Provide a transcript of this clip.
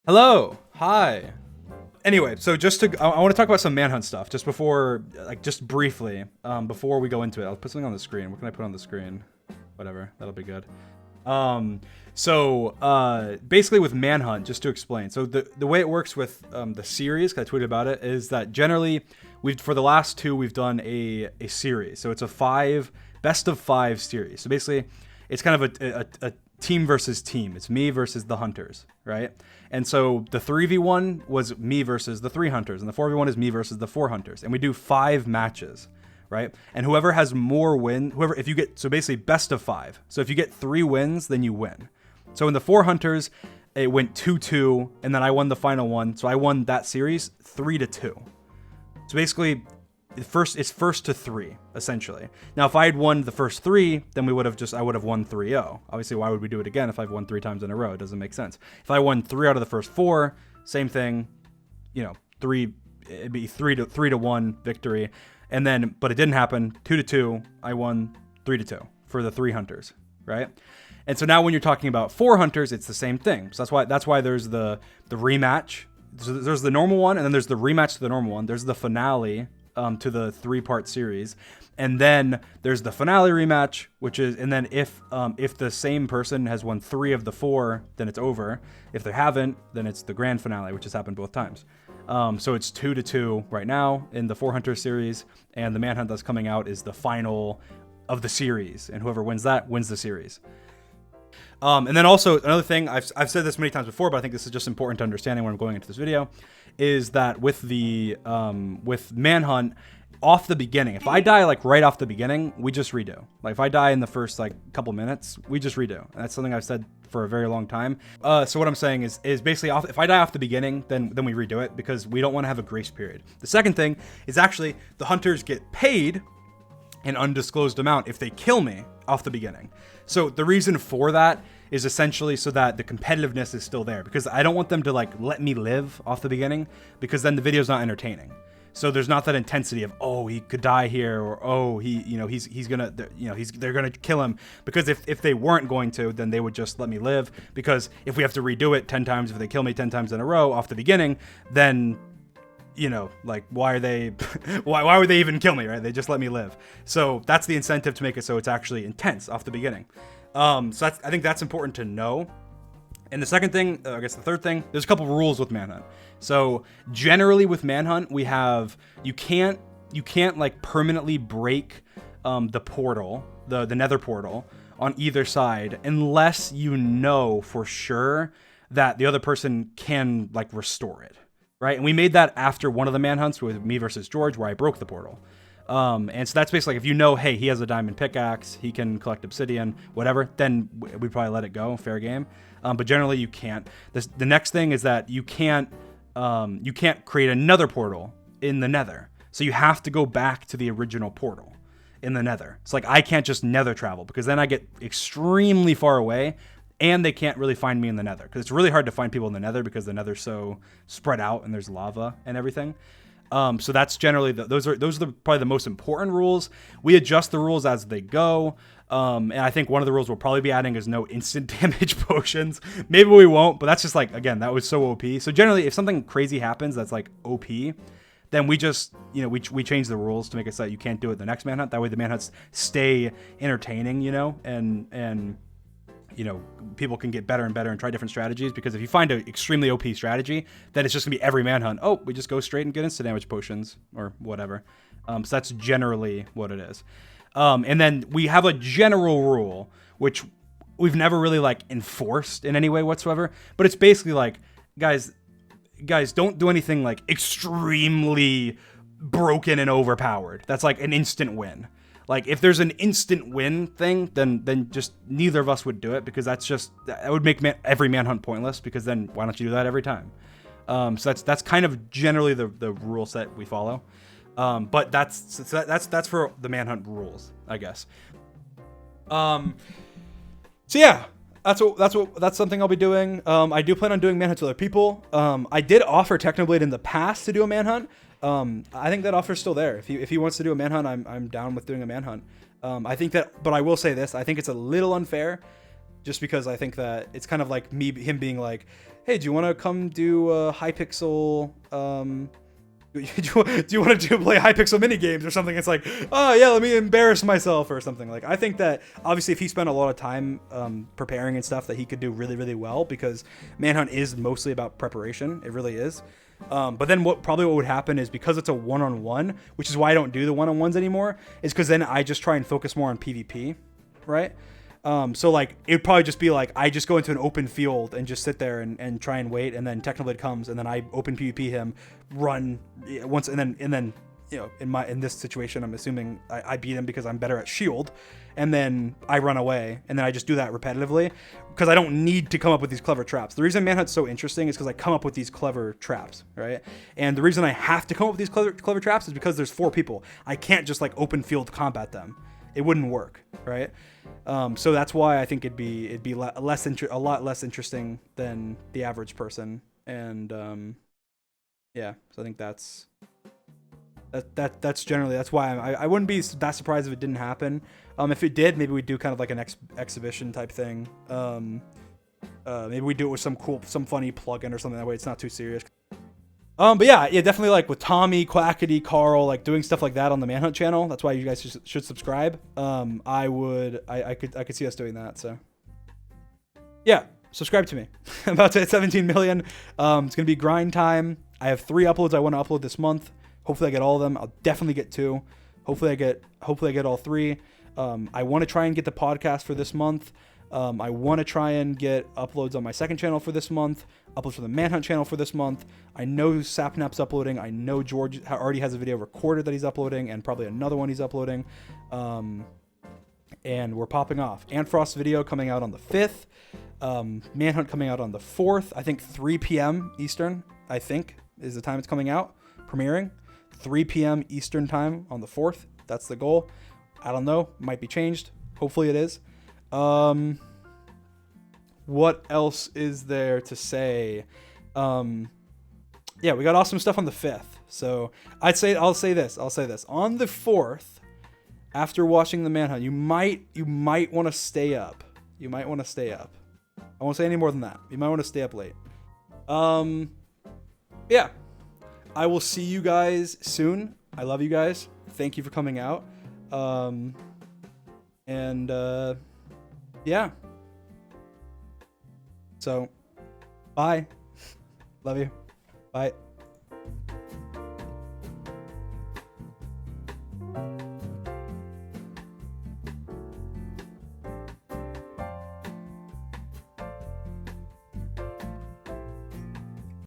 Hello. Hi. Anyway, so I want to talk about some Manhunt stuff just before, like, just briefly, before we go into it. I'll put something on the screen. What can I put on the screen? Whatever. That'll be good. Basically with Manhunt, just to explain. So the way it works with the series, 'cause I tweeted about it, is that generally for the last two, we've done a series. So it's a best of five series. So basically, it's kind of a team versus team. It's me versus the hunters, right? And so the 3v1 was me versus the 3 hunters, and the 4v1 is me versus the 4 hunters. And we do 5 matches, right? And whoever has more if you get, so basically best of 5. So if you get 3 wins, then you win. So in the 4 hunters, it went 2-2, and then I won the final one. So I won that series 3-2. So basically, it's first to 3, essentially. Now, if I had won the first 3, then I would have won 3-0. Obviously, why would we do it again if I've won 3 times in a row? It doesn't make sense. If I won 3 out of the first 4, same thing, it'd be 3-1 victory. And then, but it didn't happen. 2-2, I won 3-2 for the 3 hunters, right? And so now when you're talking about 4 hunters, it's the same thing. So that's why there's the rematch. So there's the normal one, and then there's the rematch to the normal one. There's the finale to the 3-part series, and then there's the finale rematch, and then if the same person has won 3 of the 4, then it's over. If they haven't, then it's the grand finale, which has happened both times. So it's 2-2 right now in the 4 Hunter series, and the Manhunt that's coming out is the final of the series, and whoever wins that wins the series. And then also another thing, I've said this many times before, but I think this is just important to understanding when I'm going into this video, is that with Manhunt, off the beginning, if I die like right off the beginning, we just redo. Like if I die in the first like couple minutes, we just redo. And that's something I've said for a very long time. So what I'm saying is basically if I die off the beginning, then we redo it, because we don't want to have a grace period. The second thing is actually the hunters get paid an undisclosed amount if they kill me off the beginning. So the reason for that is essentially so that the competitiveness is still there, because I don't want them to like let me live off the beginning, because then the video's not entertaining. So there's not that intensity of, oh, he could die here, or oh, they're gonna kill him, because if they weren't going to, then they would just let me live, because if we have to redo it 10 times, if they kill me 10 times in a row off the beginning, then like why would they even kill me, right? They just let me live. So that's the incentive to make it so it's actually intense off the beginning. I think that's important to know. And the second thing, I guess the third thing, there's a couple of rules with Manhunt. So generally with Manhunt, we have, you can't like permanently break the portal, the nether portal on either side, unless you know for sure that the other person can like restore it. Right, and we made that after one of the Manhunts with me versus George, where I broke the portal. And so that's basically like, if you know, hey, he has a diamond pickaxe, he can collect obsidian, whatever, then we probably let it go, fair game. But generally you can't. The next thing is that you can't create another portal in the nether. So you have to go back to the original portal in the nether. It's like, I can't just nether travel, because then I get extremely far away, and they can't really find me in the nether, because it's really hard to find people in the nether, because the nether's so spread out and there's lava and everything. So that's generally those are probably the most important rules. We adjust the rules as they go. And I think one of the rules we'll probably be adding is no instant damage potions. Maybe we won't, but that's just like, again, that was so OP. So generally, if something crazy happens that's like OP, then we just, we change the rules to make it so that you can't do it the next Manhunt. That way the Manhunts stay entertaining, and people can get better and better and try different strategies, because if you find an extremely OP strategy, then it's just gonna be every Manhunt, oh, we just go straight and get instant damage potions or whatever. So that's generally what it is. And then we have a general rule, which we've never really like enforced in any way whatsoever, but it's basically like, guys, don't do anything like extremely broken and overpowered. That's like an instant win. Like, if there's an instant win thing, then just neither of us would do it, because that would make every Manhunt pointless, because then why don't you do that every time? So that's kind of generally the rule set we follow. But that's for the Manhunt rules, I guess. So yeah, that's something I'll be doing. I do plan on doing Manhunt to other people. I did offer Technoblade in the past to do a Manhunt. I think that offer's still there. If he wants to do a Manhunt, I'm down with doing a Manhunt. I think that, but I will say this, I think it's a little unfair, just because I think that it's kind of like him being like, hey, do you want to come do Hypixel? Do you want to play Hypixel mini games or something? It's like, oh yeah, let me embarrass myself or something. Like, I think that obviously if he spent a lot of time preparing and stuff, that he could do really, really well, because Manhunt is mostly about preparation. It really is. But then what would happen is, because it's a one-on-one, which is why I don't do the one-on-ones anymore, is because then I just try and focus more on PvP, right? So like it'd probably just be like I just go into an open field and just sit there and try and wait, and then Technoblade comes and then I open PvP him, run once, and then you know, in this situation I'm assuming I beat him because I'm better at shield, and then I run away, and then I just do that repetitively because I don't need to come up with these clever traps. The reason Manhunt's so interesting is because I come up with these clever traps, right? And the reason I have to come up with these clever traps is because there's 4 people. I can't just like open field combat them. It wouldn't work, right? So that's why I think it'd be a lot less interesting than the average person, and yeah. So I think that's generally, that's why I wouldn't be that surprised if it didn't happen. If it did, maybe we'd do kind of like an exhibition type thing. Maybe we do it with some funny plugin or something, that way it's not too serious. But yeah, definitely, like with Tommy, Quackity, Carl, like doing stuff like that on the Manhunt channel. That's why you guys should subscribe. I could see us doing that. So yeah, subscribe to me. I'm about to hit 17 million. It's gonna be grind time. I have 3 uploads I want to upload this month. Hopefully I get all of them. I'll definitely get 2. Hopefully I get all 3. I want to try and get the podcast for this month. I want to try and get uploads on my second channel for this month, uploads for the Manhunt channel for this month. I know Sapnap's uploading. I know George already has a video recorded that he's uploading, and probably another one he's uploading. And we're popping off. Antfrost's video coming out on the 5th. Manhunt coming out on the 4th. I think 3 p.m. Eastern, I think, is the time it's coming out, premiering. 3 p.m. Eastern time on the 4th. That's the goal. I don't know. Might be changed. Hopefully it is. What else is there to say? Yeah, we got awesome stuff on the 5th. So I'll say this. On the 4th, after watching the Manhunt, you might want to stay up. I won't say any more than that. You might want to stay up late. Yeah. I will see you guys soon. I love you guys. Thank you for coming out. Yeah. So, bye. Love you. Bye.